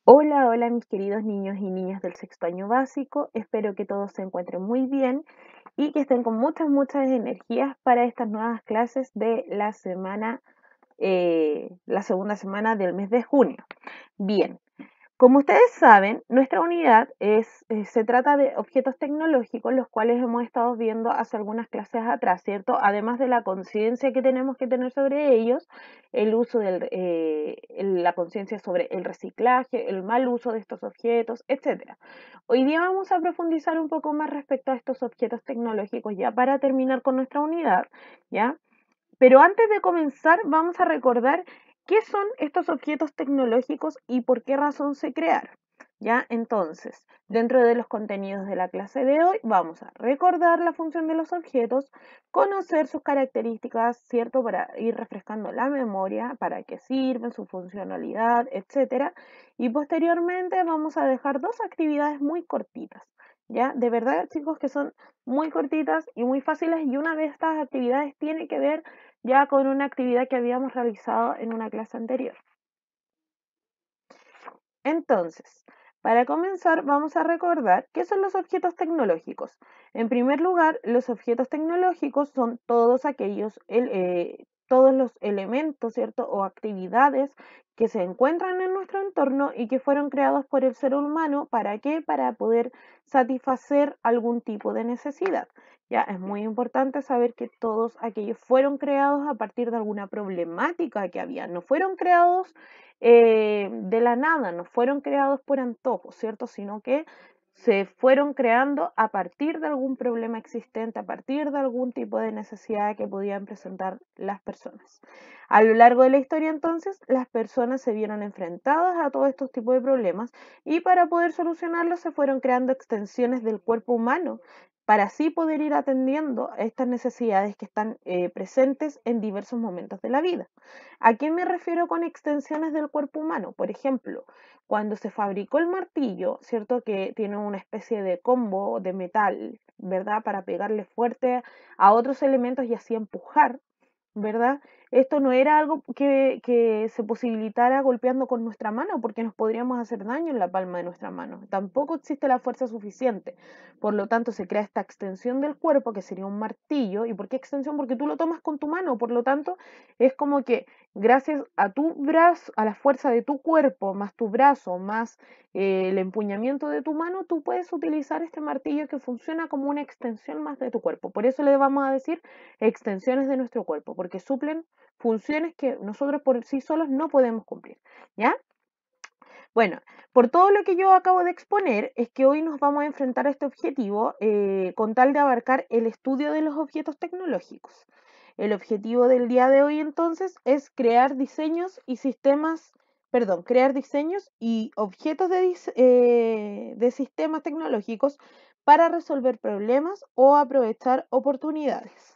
Hola, hola mis queridos niños y niñas del sexto año básico. Espero que todos se encuentren muy bien y que estén con muchas energías para estas nuevas clases de la segunda semana del mes de junio. Bien, como ustedes saben, nuestra unidad se trata de objetos tecnológicos, los cuales hemos estado viendo hace algunas clases atrás, ¿cierto? Además de la conciencia que tenemos que tener sobre ellos, la conciencia sobre el reciclaje, el mal uso de estos objetos, etcétera. Hoy día vamos a profundizar un poco más respecto a estos objetos tecnológicos ya para terminar con nuestra unidad, ¿ya? Pero antes de comenzar, vamos a recordar qué son estos objetos tecnológicos y por qué razón se crearon. ¿Ya? Entonces, dentro de los contenidos de la clase de hoy, vamos a recordar la función de los objetos, conocer sus características, ¿cierto? Para ir refrescando la memoria, para qué sirven, su funcionalidad, etcétera. Y posteriormente vamos a dejar dos actividades muy cortitas. ¿Ya? De verdad, chicos, que son muy cortitas y muy fáciles, y una de estas actividades tiene que ver ya con una actividad que habíamos realizado en una clase anterior. Entonces, para comenzar, vamos a recordar qué son los objetos tecnológicos. En primer lugar, los objetos tecnológicos son todos los elementos, ¿cierto? O actividades que se encuentran en nuestro entorno y que fueron creados por el ser humano. ¿Para qué? Para poder satisfacer algún tipo de necesidad. Ya es muy importante saber que todos aquellos fueron creados a partir de alguna problemática que había. No fueron creados de la nada, no fueron creados por antojo, ¿cierto? Sino que se fueron creando a partir de algún problema existente, a partir de algún tipo de necesidad que podían presentar las personas. A lo largo de la historia, entonces, las personas se vieron enfrentadas a todos estos tipos de problemas y para poder solucionarlos se fueron creando extensiones del cuerpo humano para así poder ir atendiendo a estas necesidades que están presentes en diversos momentos de la vida. ¿A qué me refiero con extensiones del cuerpo humano? Por ejemplo, cuando se fabricó el martillo, ¿cierto? Que tiene una especie de combo de metal, ¿verdad? Para pegarle fuerte a otros elementos y así empujar, ¿verdad? Esto no era algo que se posibilitara golpeando con nuestra mano, porque nos podríamos hacer daño en la palma de nuestra mano. Tampoco existe la fuerza suficiente. Por lo tanto, se crea esta extensión del cuerpo, que sería un martillo. ¿Y por qué extensión? Porque tú lo tomas con tu mano. Por lo tanto, es como que gracias a tu brazo, a la fuerza de tu cuerpo, más tu brazo, más el empuñamiento de tu mano, tú puedes utilizar este martillo que funciona como una extensión más de tu cuerpo. Por eso le vamos a decir extensiones de nuestro cuerpo, porque suplen funciones que nosotros por sí solos no podemos cumplir, ¿ya? Bueno, por todo lo que yo acabo de exponer, es que hoy nos vamos a enfrentar a este objetivo con tal de abarcar el estudio de los objetos tecnológicos. El objetivo del día de hoy entonces es crear diseños y sistemas, perdón, crear diseños y objetos de sistemas tecnológicos para resolver problemas o aprovechar oportunidades.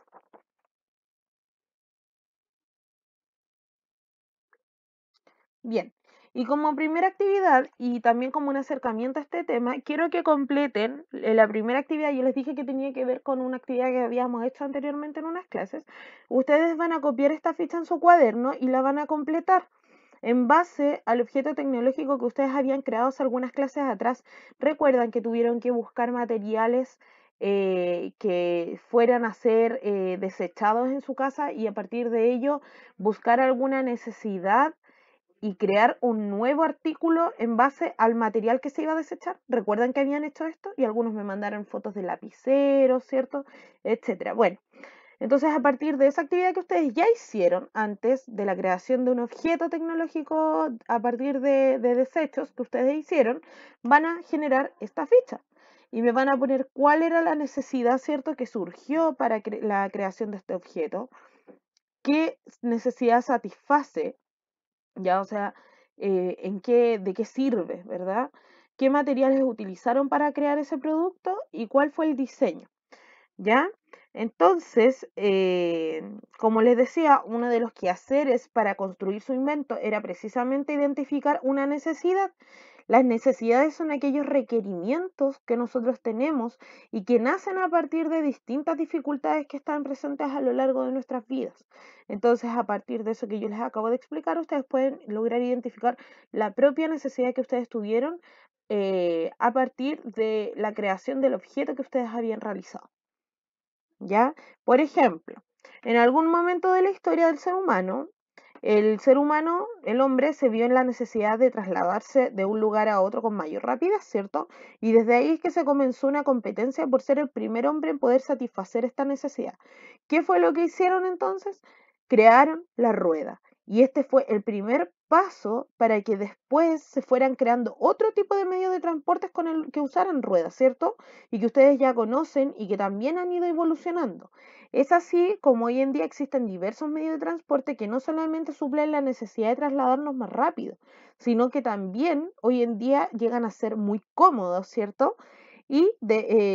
Bien, y como primera actividad y también como un acercamiento a este tema, quiero que completen la primera actividad. Yo les dije que tenía que ver con una actividad que habíamos hecho anteriormente en unas clases. Ustedes van a copiar esta ficha en su cuaderno y la van a completar en base al objeto tecnológico que ustedes habían creado hace algunas clases atrás. Recuerdan que tuvieron que buscar materiales que fueran a ser desechados en su casa y a partir de ello buscar alguna necesidad y crear un nuevo artículo en base al material que se iba a desechar. ¿Recuerdan que habían hecho esto? Y algunos me mandaron fotos de lapiceros, ¿cierto? Etcétera. Bueno, entonces a partir de esa actividad que ustedes ya hicieron antes de la creación de un objeto tecnológico a partir de desechos que ustedes hicieron, van a generar esta ficha. Y me van a poner cuál era la necesidad, ¿cierto?, que surgió para la creación de este objeto, qué necesidad satisface, ya, o sea, de qué sirve, ¿verdad? ¿Qué materiales utilizaron para crear ese producto y cuál fue el diseño? ¿Ya? Entonces, como les decía, uno de los quehaceres para construir su invento era precisamente identificar una necesidad. Las necesidades son aquellos requerimientos que nosotros tenemos y que nacen a partir de distintas dificultades que están presentes a lo largo de nuestras vidas. Entonces, a partir de eso que yo les acabo de explicar, ustedes pueden lograr identificar la propia necesidad que ustedes tuvieron a partir de la creación del objeto que ustedes habían realizado. ¿Ya? Por ejemplo, en algún momento de la historia del ser humano, el hombre, se vio en la necesidad de trasladarse de un lugar a otro con mayor rapidez, ¿cierto? Y desde ahí es que se comenzó una competencia por ser el primer hombre en poder satisfacer esta necesidad. ¿Qué fue lo que hicieron entonces? Crearon la rueda. Y este fue el primer paso para que después se fueran creando otro tipo de medios de transporte con el que usaran ruedas, ¿cierto? Y que ustedes ya conocen y que también han ido evolucionando. Es así como hoy en día existen diversos medios de transporte que no solamente suplen la necesidad de trasladarnos más rápido, sino que también hoy en día llegan a ser muy cómodos, ¿cierto? Y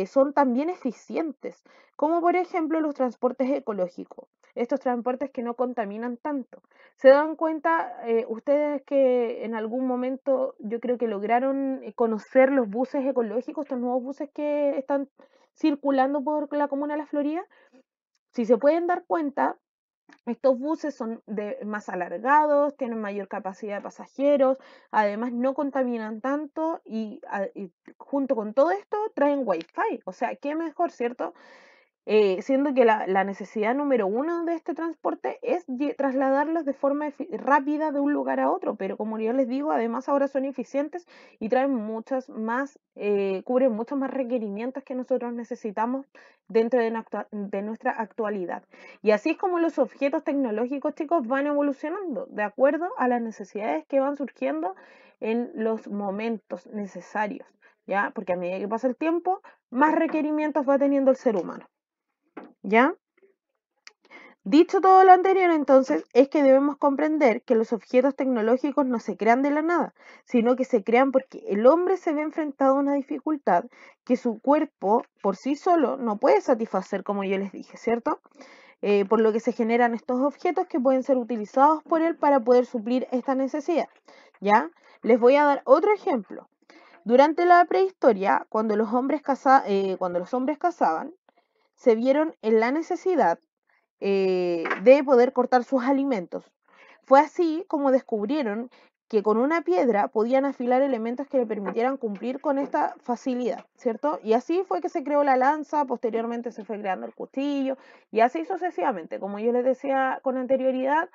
son también eficientes, como por ejemplo los transportes ecológicos, estos transportes que no contaminan tanto. ¿Se dan cuenta ustedes que en algún momento yo creo que lograron conocer los buses ecológicos, estos nuevos buses que están circulando por la comuna de La Florida? Si se pueden dar cuenta, estos buses son más alargados, tienen mayor capacidad de pasajeros, además no contaminan tanto y junto con todo esto traen Wi-Fi. O sea, qué mejor, ¿cierto? Siendo que la necesidad número uno de este transporte es trasladarlos de forma rápida de un lugar a otro, pero como ya les digo, además ahora son eficientes y traen muchas más, cubren muchos más requerimientos que nosotros necesitamos dentro de nuestra actualidad. Y así es como los objetos tecnológicos, chicos, van evolucionando de acuerdo a las necesidades que van surgiendo en los momentos necesarios, ¿ya? Porque a medida que pasa el tiempo, más requerimientos va teniendo el ser humano. ¿Ya? Dicho todo lo anterior, entonces, es que debemos comprender que los objetos tecnológicos no se crean de la nada, sino que se crean porque el hombre se ve enfrentado a una dificultad que su cuerpo por sí solo no puede satisfacer, como yo les dije, ¿cierto? Por lo que se generan estos objetos que pueden ser utilizados por él para poder suplir esta necesidad, ¿ya? Les voy a dar otro ejemplo. Durante la prehistoria, cuando los hombres cazaban, se vieron en la necesidad de poder cortar sus alimentos. Fue así como descubrieron que con una piedra podían afilar elementos que le permitieran cumplir con esta facilidad, ¿cierto? Y así fue que se creó la lanza, posteriormente se fue creando el cuchillo y así sucesivamente. Como yo les decía con anterioridad,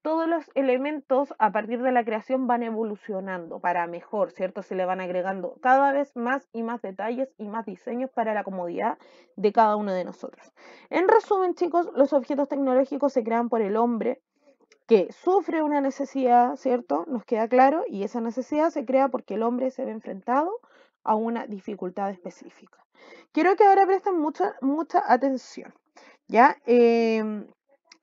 todos los elementos a partir de la creación van evolucionando para mejor, ¿cierto? Se le van agregando cada vez más y más detalles y más diseños para la comodidad de cada uno de nosotros. En resumen, chicos, los objetos tecnológicos se crean por el hombre que sufre una necesidad, ¿cierto? Nos queda claro, y esa necesidad se crea porque el hombre se ve enfrentado a una dificultad específica. Quiero que ahora presten mucha atención, ¿ya?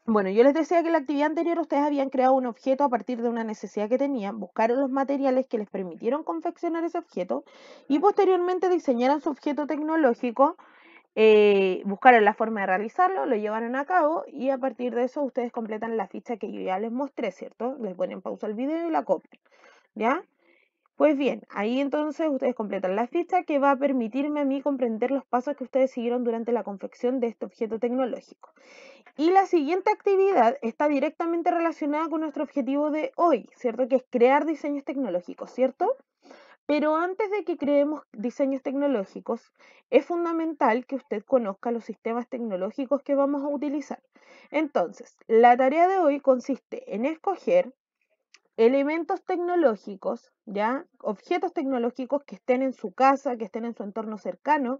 Bueno, yo les decía que en la actividad anterior ustedes habían creado un objeto a partir de una necesidad que tenían, buscaron los materiales que les permitieron confeccionar ese objeto y posteriormente diseñaron su objeto tecnológico, buscaron la forma de realizarlo, lo llevaron a cabo y a partir de eso ustedes completan la ficha que yo ya les mostré, ¿cierto? Les ponen pausa al video y la copian, ¿ya? Pues bien, ahí entonces ustedes completan la ficha que va a permitirme a mí comprender los pasos que ustedes siguieron durante la confección de este objeto tecnológico. Y la siguiente actividad está directamente relacionada con nuestro objetivo de hoy, ¿cierto? Que es crear diseños tecnológicos, ¿cierto? Pero antes de que creemos diseños tecnológicos, es fundamental que usted conozca los sistemas tecnológicos que vamos a utilizar. Entonces, la tarea de hoy consiste en escoger elementos tecnológicos, ¿ya? Objetos tecnológicos que estén en su casa, que estén en su entorno cercano,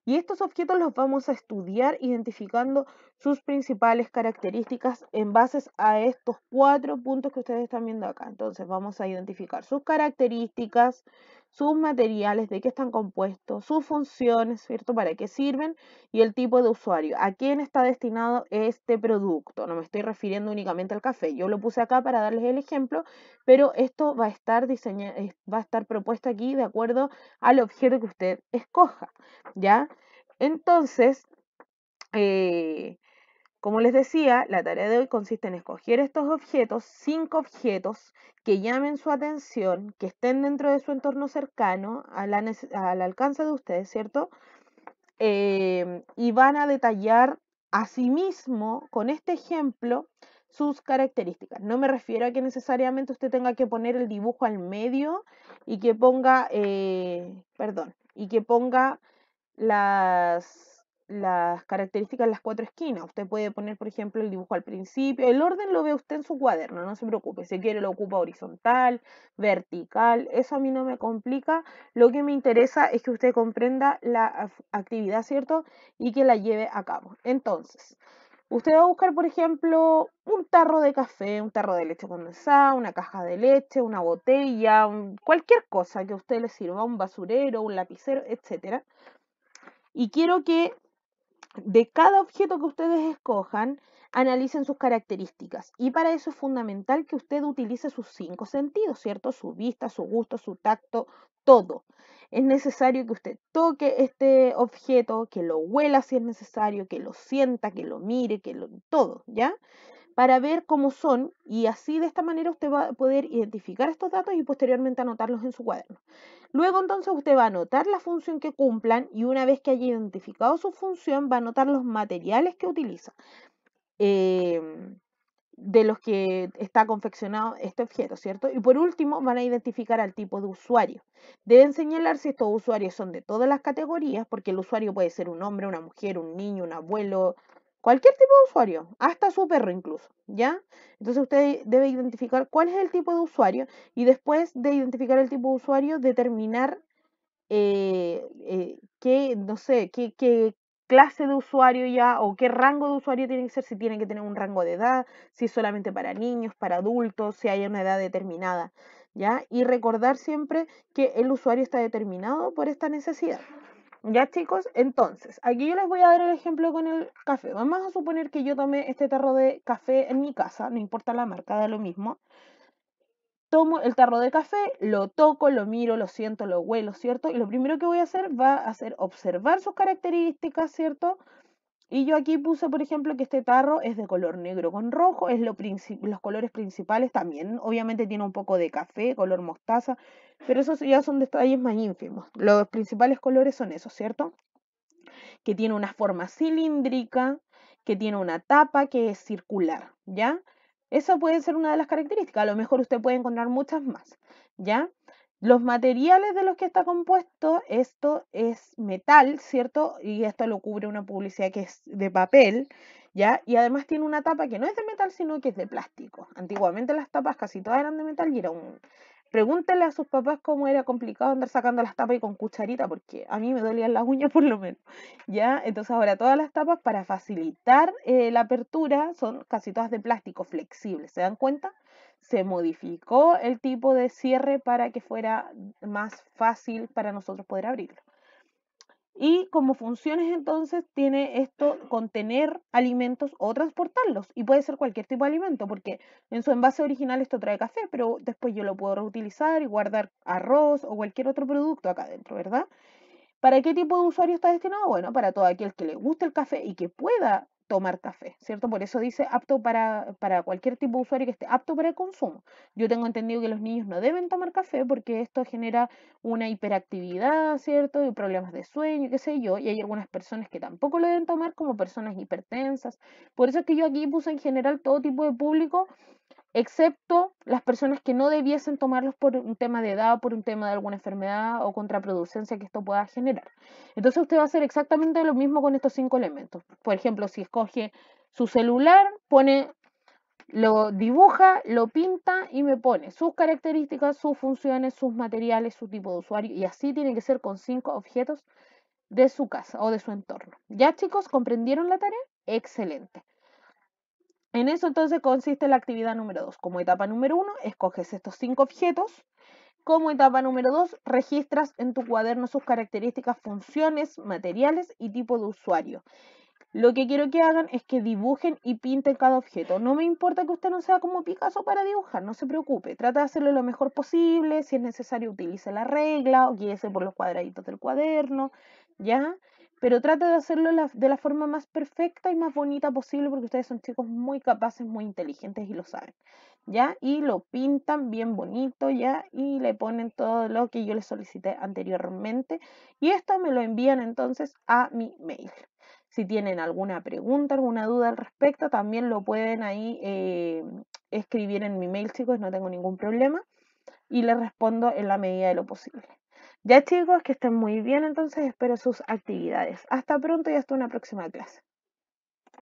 y estos objetos los vamos a estudiar identificando sus principales características en base a estos 4 puntos que ustedes están viendo acá. Entonces vamos a identificar sus características, sus materiales, de qué están compuestos, sus funciones, ¿cierto? Para qué sirven y el tipo de usuario. ¿A quién está destinado este producto? No me estoy refiriendo únicamente al café. Yo lo puse acá para darles el ejemplo, pero esto va a estar propuesto aquí de acuerdo al objeto que usted escoja, ¿ya? Entonces, Eh, Como les decía, la tarea de hoy consiste en escoger estos objetos, 5 objetos que llamen su atención, que estén dentro de su entorno cercano, al alcance de ustedes, ¿cierto? Y van a detallar asimismo, con este ejemplo, sus características. No me refiero a que necesariamente usted tenga que poner el dibujo al medio y que ponga, y que ponga las características en las 4 esquinas. Usted puede poner, por ejemplo, el dibujo al principio. El orden lo ve usted en su cuaderno, no se preocupe. Si quiere lo ocupa horizontal, vertical, eso a mí no me complica. Lo que me interesa es que usted comprenda la actividad, ¿cierto? Y que la lleve a cabo. Entonces, usted va a buscar, por ejemplo, un tarro de café, un tarro de leche condensada, una caja de leche, una botella, cualquier cosa que a usted le sirva, un basurero, un lapicero, etcétera. Y quiero que de cada objeto que ustedes escojan, analicen sus características. Y para eso es fundamental que usted utilice sus 5 sentidos, ¿cierto? Su vista, su gusto, su tacto, todo. Es necesario que usted toque este objeto, que lo huela si es necesario, que lo sienta, que lo mire, todo, ¿ya? Para ver cómo son y así de esta manera usted va a poder identificar estos datos y posteriormente anotarlos en su cuaderno. Luego entonces usted va a anotar la función que cumplan y una vez que haya identificado su función va a anotar los materiales que utiliza, eh, de los que está confeccionado este objeto, ¿cierto? Y por último van a identificar al tipo de usuario. Deben señalar si estos usuarios son de todas las categorías, porque el usuario puede ser un hombre, una mujer, un niño, un abuelo, cualquier tipo de usuario, hasta su perro incluso, ¿ya? Entonces usted debe identificar cuál es el tipo de usuario y después de identificar el tipo de usuario, determinar qué, no sé, qué clase de usuario ya o qué rango de usuario tiene que ser, si tiene que tener un rango de edad, si es solamente para niños, para adultos, si hay una edad determinada, ¿ya? Y recordar siempre que el usuario está determinado por esta necesidad. Ya chicos, entonces, aquí yo les voy a dar el ejemplo con el café. Vamos a suponer que yo tomé este tarro de café en mi casa, no importa la marca, da lo mismo. Tomo el tarro de café, lo toco, lo miro, lo siento, lo huelo, ¿cierto? Y lo primero que voy a hacer va a ser observar sus características, ¿cierto? Y yo aquí puse, por ejemplo, que este tarro es de color negro con rojo, es los colores principales también. Obviamente tiene un poco de café, color mostaza, pero esos ya son detalles más ínfimos. Los principales colores son esos, ¿cierto? Que tiene una forma cilíndrica, que tiene una tapa que es circular, ¿ya? Esa puede ser una de las características, a lo mejor usted puede encontrar muchas más, ¿ya? Los materiales de los que está compuesto, esto es metal, ¿cierto? Y esto lo cubre una publicidad que es de papel, ¿ya? Y además tiene una tapa que no es de metal, sino que es de plástico. Antiguamente las tapas casi todas eran de metal y era un... Pregúntenle a sus papás cómo era complicado andar sacando las tapas y con cucharita, porque a mí me dolían las uñas por lo menos. ¿Ya? Entonces ahora todas las tapas para facilitar la apertura son casi todas de plástico flexible, ¿se dan cuenta? Se modificó el tipo de cierre para que fuera más fácil para nosotros poder abrirlo. Y como funciones entonces tiene esto contener alimentos o transportarlos. Y puede ser cualquier tipo de alimento, porque en su envase original esto trae café, pero después yo lo puedo reutilizar y guardar arroz o cualquier otro producto acá adentro, ¿verdad? ¿Para qué tipo de usuario está destinado? Bueno, para todo aquel que le guste el café y que pueda tomar café, ¿cierto? Por eso dice apto para cualquier tipo de usuario que esté apto para el consumo. Yo tengo entendido que los niños no deben tomar café porque esto genera una hiperactividad, ¿cierto? Y problemas de sueño, qué sé yo, y hay algunas personas que tampoco lo deben tomar como personas hipertensas. Por eso es que yo aquí puse en general todo tipo de público excepto las personas que no debiesen tomarlos por un tema de edad, por un tema de alguna enfermedad o contraproducencia que esto pueda generar. Entonces usted va a hacer exactamente lo mismo con estos 5 elementos. Por ejemplo, si escoge su celular, lo dibuja, lo pinta y me pone sus características, sus funciones, sus materiales, su tipo de usuario y así tiene que ser con 5 objetos de su casa o de su entorno. ¿Ya chicos comprendieron la tarea? Excelente. En eso entonces consiste la actividad número 2. Como etapa número 1, escoges estos 5 objetos. Como etapa número 2, registras en tu cuaderno sus características, funciones, materiales y tipo de usuario. Lo que quiero que hagan es que dibujen y pinten cada objeto. No me importa que usted no sea como Picasso para dibujar, no se preocupe. Trata de hacerlo lo mejor posible. Si es necesario, utilice la regla o guíese por los cuadraditos del cuaderno, ¿ya? pero trate de hacerlo de la forma más perfecta y más bonita posible porque ustedes son chicos muy capaces, muy inteligentes y lo saben, ¿ya? Y lo pintan bien bonito, ¿ya? Y le ponen todo lo que yo les solicité anteriormente y esto me lo envían entonces a mi mail. Si tienen alguna pregunta, alguna duda al respecto, también lo pueden ahí escribir en mi mail, chicos, no tengo ningún problema y les respondo en la medida de lo posible. Ya chicos, que estén muy bien, entonces espero sus actividades. Hasta pronto y hasta una próxima clase.